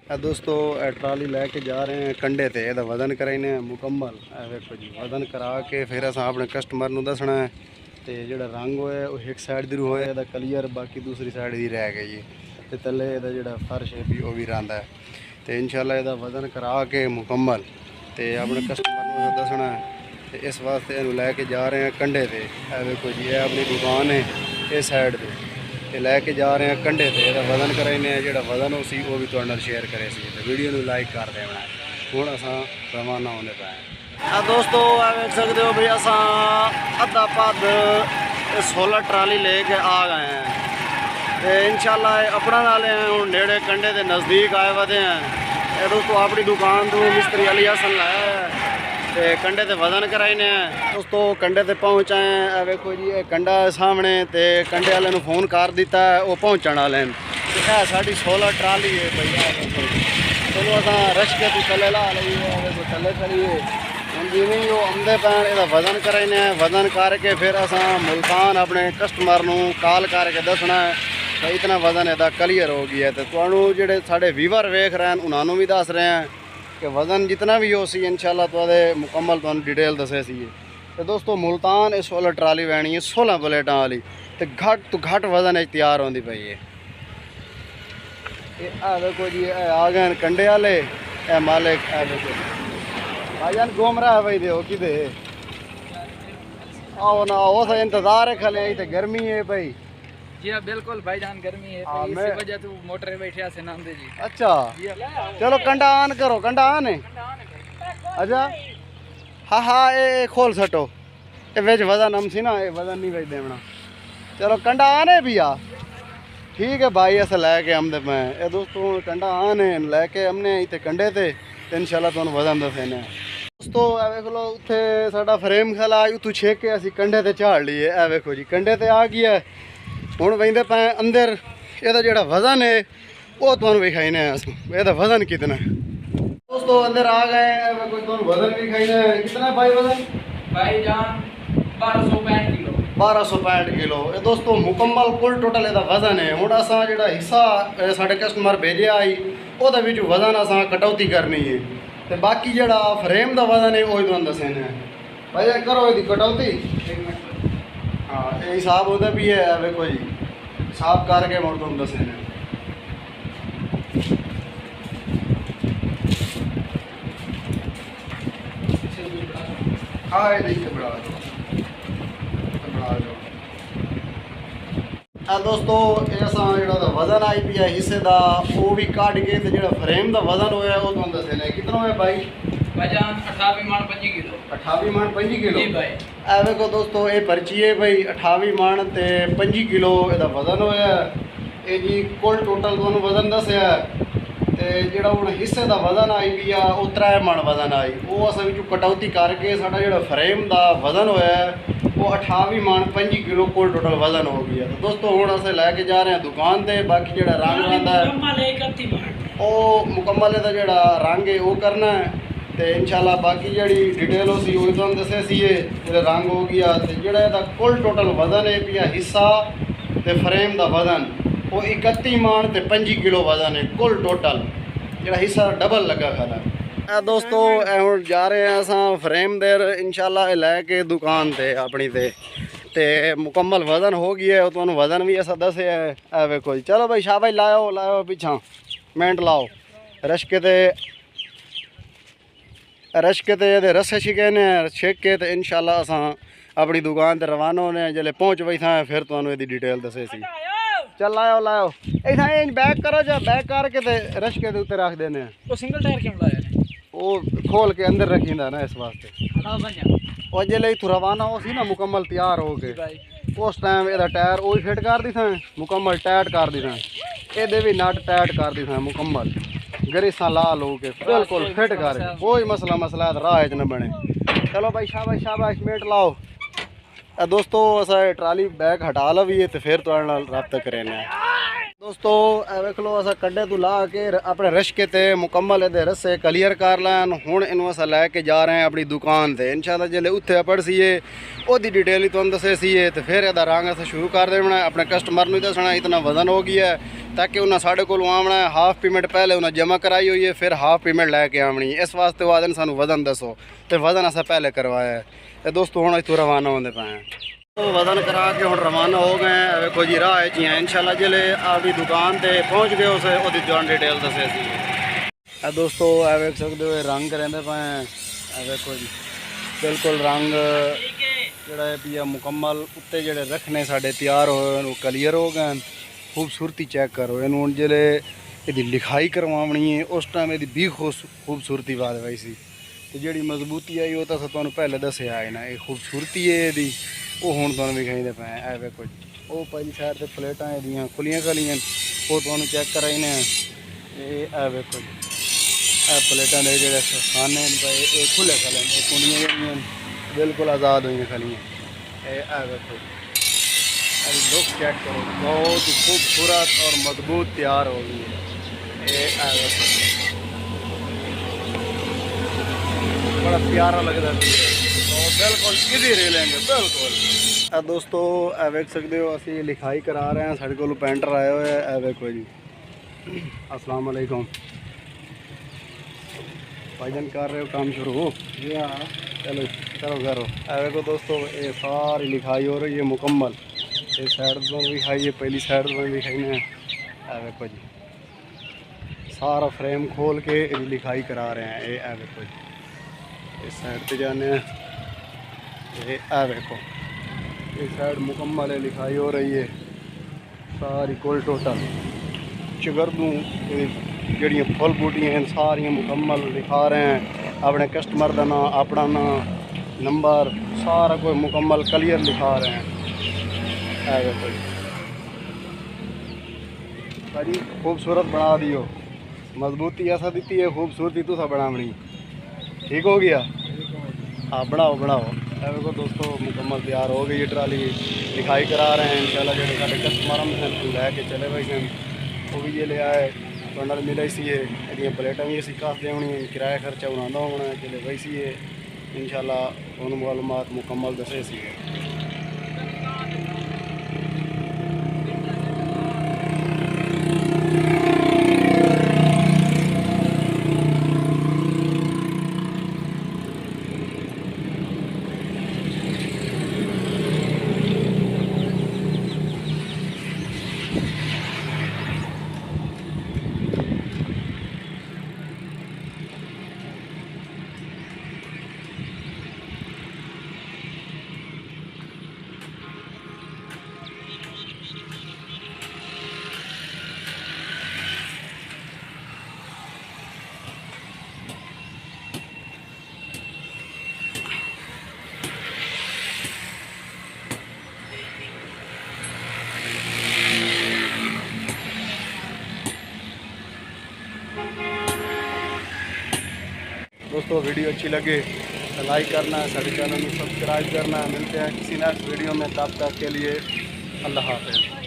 दोस्तों ट्राली लैके जा रहे हैं कंडे ते एदा वजन कराने मुकम्मल। देखो जी वजन करा के फिर अस अपने कस्टमर नूं दसना है। तो जोड़ा रंग होया वो एक साइड दी होया एदा क्लीयर, बाकी दूसरी साइड दी रह गई है। तो थल्ले एदा जोड़ा फर्श है भी वो भी रंदा है। तो इंशाल्लाह एदा वजन करा के मुकम्मल तो अपने कस्टमर नूं दसना है। तो इस वास्ते इन्हूं लैके जा रहे हैं कंडे ते। देखो जी ये अपनी दुकान है इस साइड ते लैके जा रहे हैं कंडे ते वजन कराने जो वजन उसी वो भी तुहाडे नाल शेयर करे सी। तो वीडियो नूं लाइक कर देना। हुण असां रवाना होने पे हैं। दोस्तों देख सकते हो भाई असां अद्धा पद 16 ट्राली लेके आ गए हैं। तो इंशाल्लाह अपना नाले हैं हुण नेड़े कंडे के नज़दीक आए वधे हैं। ये दोस्तों अपनी दुकान तो मिस्त्री अली हसन लाया है ते कंडे ते वजन कराने हैं। दोस्तों कंडे ते पहुँच आए हैं। देखो जी ये कंडा सामने ते कंडे वाले नूं फोन कर दिता है वो पहुँचण वाले हैं। तो यह साड़ी 16 ट्राली है भाई। चलो असां रश्के तो थले ला लईए, थले चलीए। हम जिवें ही वो आंदे पैन इहदा वजन कराने हैं। वजन करके फिर असां मुल्तान अपने कस्टमर नूं कॉल करके दसना है भाई इतना वजन इहदा क्लीयर हो गया है। तो तुहानूं जिहड़े साडे व्यूवर वेख रहे हैं उन्होंने भी दस रहे हैं कि वज़न जितना भी हो सी इंशाल्लाह तो मुकम्मल तो डिटेल दसे सी। तो दोस्तों मुल्तान इस 16 ट्राली वैनी है 16 प्लेटा वाली। तो घट तो घट वजन तैयार होती पई है। देखो जी आ गए कंडे वाले मालिक। देखो भाईजान घूम रहा है भाई दे कि आओ ना आओ सा इंतजार है खले तो गर्मी है भाई। जी हाँ बिल्कुल भाईजान गर्मी है तो इसी वजह तो मोटर बैठे से नाम दे जी। अच्छा चलो कंडा ऑन करो। कंडा ऑन है। अच्छा हाँ हाँ ये खोल सटो ये विच वजन हम सी ना ये वजन नहीं बच देना। चलो कंडा ऑन है भैया ठीक है भाई अस लैके आमदे मैं ये दोस्तों कंडा ऑन है लैके हमने इतने कंडे ते इंशाल्लाह तुहानूं वजन दसने। दोस्तों वेख लो उत्थे साडा फ्रेम खला उतों छेक के असीं कंडे ते झाड़ लीए। वेखो जी कंडे ते आ गया है। हुण वेंदे पे अंदर ਇਹਦਾ ਜਿਹੜਾ वजन है वो तुहानूं विखाने ਇਹਦਾ वजन कितना है। दोस्तों अंदर आ गए हैं कोई तुहानूं वजन विखाने कितना है भाई वजन भाईजान 1265 किलो 1265 किलो। ये दोस्तों मुकम्मल कुल टोटल ਇਹਦਾ वजन है। हुण असां ਜਿਹੜਾ हिस्सा साडे कस्टमर भेजिया आई ਉਹਦੇ ਵਿੱਚ वजन असां कटौती करनी है। तो बाकी ਜਿਹੜਾ फ्रेम ਦਾ वजन है वो तुहानूं दसने भाई करो ਇਹਦੀ कटौती। हाँ ये हिसाब होता भी है। देखो जी हिसाब करके मुड़ तुम दसने। हाँ ये देखिए बढ़ा दो दोस्तों ये असां जो वजन आई पी है हिस्से का वो भी कट के तो जो फ्रेम का वजन होया वो तुम दसने कितना होया भाई भाईजान 28 मन 25 किलो 28 मन 25 किलो जी भाई। देखो दोस्तों ये पर्ची है भाई 28 मन ते 25 किलो ਇਹਦਾ वजन होया। ये जी कुल टोटल तुहानूं वजन दसिया ते जिहड़ा हुण हिस्से का वजन आई भी आ वो 3 मन वजन आई वो असां विचों कटौती करके साडा जिहड़ा फ्रेम का वजन होया वो 28 मन 25 किलो कुल टोटल वजन हो गया। तो दोस्तों हुण असीं लैके जा रहे हैं दुकान ते। बाकी जिहड़ा रंग आंदा है वो मुकम्मल ਇਹਦਾ ਜਿਹੜਾ रंग है वो करना है। तो इंशाल्लाह बाकी जी डिटेल हो सी वो तुम दसे सी जो रंग हो गया। तो जोड़ा कुल टोटल वजन है पिया हिस्सा तो फ्रेम का वजन वो 31 मन तो 25 किलो वजन है कुल टोटल जो हिस्सा डबल लगा खाना। दोस्तों हम जा रहे हैं अस फ्रेम देर इंशाल्लाह लैके दुकान ते अपनी ते मुकम्मल वजन हो गया है। तो वजन भी ऐसा दसे है। वेखो जी चलो भाई शाबाश लाओ लाओ पिछा मिनट लाओ रश्के ते रश्के ते रस्से छिकेने छेक के तो इंशाल्लाह असां अपनी दुकान ते रवाना होने जल्द पहुँच वही था फिर तुहानूं इहदी डिटेल दसे सी। चल लाओ लाओ इतना बैक करो जा बैक करके ते रश्के दे उत्ते रख देने। वो सिंगल टायर क्यों लाया है वो खोल के अंदर रखींदा ना इस वास्ते। और जल्द इतों रवाना हो सी ना मुकम्मल तैयार हो गए उस टाइम ਇਹਦਾ टायर वो फिट कर दी था मुकम्मल टाइट कर दी था ये भी नट टाइट कर दी था मुकम्मल गरीसा ला लो के बिल्कुल फिट कर कोई मसला राह च न बने। चलो भाई शाबाश शाबाश मिनट लाओ। दोस्तों असा ट्राली बैग हटा लवीए तो फिर तुहाडे नाल रब्ता करेने। दोस्तों ਇਹ ਵੇਖ ਲਓ ਅਸਾਂ ਕੱਡੇ ਤੋਂ ਲਾ ਕੇ ਆਪਣੇ ਰਸ਼ਕੇ ਤੇ ਮੁਕੰਮਲ ਇਹਦੇ ਰਸੇ ਕਲੀਅਰ ਕਰ ਲੈਣ। ਹੁਣ ਇਹਨੂੰ ਅਸਾਂ ਲੈ ਕੇ ਜਾ ਰਹੇ ਹਾਂ ਆਪਣੀ ਦੁਕਾਨ ਤੇ ਇਨਸ਼ਾਅੱਲਾ। ਜਿਹੜੇ ਉੱਥੇ ਪੜ ਸੀਏ ਉਹਦੀ ਡਿਟੇਲ ਹੀ ਤੁਹਾਨੂੰ ਦੱਸੇ ਸੀਏ ਤੇ ਫਿਰ ਇਹਦਾ ਰੰਗ ਅਸਾਂ ਸ਼ੁਰੂ ਕਰ ਦੇਣਾ। ਆਪਣੇ ਕਸਟਮਰ ਨੂੰ ਦੱਸਣਾ ਇਤਨਾ ਵਜ਼ਨ ਹੋ ਗਿਆ ਹੈ ताकि उन्हें साढ़े को आना है। हाफ पेमेंट पहले उन्हें जमा कराई हुई है, फिर हाफ पेमेंट लैके आनी है। इस वास्ते वो आदमी सानू वजन दसो तो वजन असा पहले करवाया है। तो दोस्तों हम इतों रवाना होते पे हैं तो वजन करा के हम रवाना हो गए हैं। देखो जी राह जी हैं इंशाल्लाह जिले आपकी दुकान पर पहुँच गए उसे वो जान डिटेल दसे सी। दोस्तों ए वेख सकते हो रंग करेंदे पे हैं। देखो जी बिल्कुल रंग जोड़ा पिया मुकम्मल उत्ते जोड़े रखने साढ़े तैयार होए वो क्लीयर हो गए। खूबसूरती चेक करो इन हूँ जिले यदि लिखाई करवानी है उस टाइम यदि भी खूबसूरती बात वही सी तो जी मजबूती आई वो तो तुम पहले दसिया है ना। ये खूबसूरती है यदि वो हूँ तुम विखाई पे है वेखो वो पहली साइड से प्लेटा यदियाँ खुलियाँ खलियाँ वो तुम चेक कराई ने। ये वेखो जी प्लेटा के जोड़े खाने पे खुले खले कुंडियाँ बिल्कुल आज़ाद हुई खलियाँ। ये वेखो लुक चेक करो बहुत ही खूबसूरत और मजबूत तैयार हो गई है। बड़ा प्यारा लगता है तो बिल्कुल इजी रे लेंगे बिल्कुल। दोस्तों ए वेख सकते हो असी लिखाई करा रहे हैं। साढ़े को पेंटर आए हुए हैं। वेखो जी अस्सलाम वालेकुम भाईजान कर रहे हो काम शुरू हो जी? हाँ चलो करो करो। वेखो दोस्तों ये सारी लिखाई हो रही है मुकम्मल। ये साइड पर भी खाई है पहली साइड पर भी खाई ने। देखो जी सारा फ्रेम खोल के लिखाई करा रहे हैं। ये देखो जी इस साइड पे जाने ये देखो ये साइड मुकम्मल है लिखाई हो रही है सारी कुल टोटल चगरदू जड़ियाँ फुल बूटियाँ हैं सारियाँ मुकम्मल लिखा रहे हैं। अपने कस्टमर का नाम अपना नाम नंबर सारा कोई मुकम्मल क्लियर लिखा रहे हैं। भाजी खूबसूरत बना दियो मजबूती ऐसा दी है खूबसूरती तुसा बनावनी ठीक हो गया। हाँ बनाओ बनाओ। देखो दोस्तों मुकम्मल तैयार हो गई ये ट्राली लिखाई करा रहे हैं इंशाल्लाह। जो साढ़े कस्टमर हम लैके चले भाई हैं वो भी ये ले आए तो मिले सी है प्लेटा भी असी कस देनी किराया खर्चा बनाना होना चले भाई सी इंशाल्लाह उन्होंने मालूमात मुकम्मल दसे सी। दोस्तों वीडियो अच्छी लगे तो लाइक करना है सारे चैनल में सब्सक्राइब करना है। मिलते हैं किसी नेक्स्ट वीडियो में तब तक के लिए अल्लाह हाफ़िज़।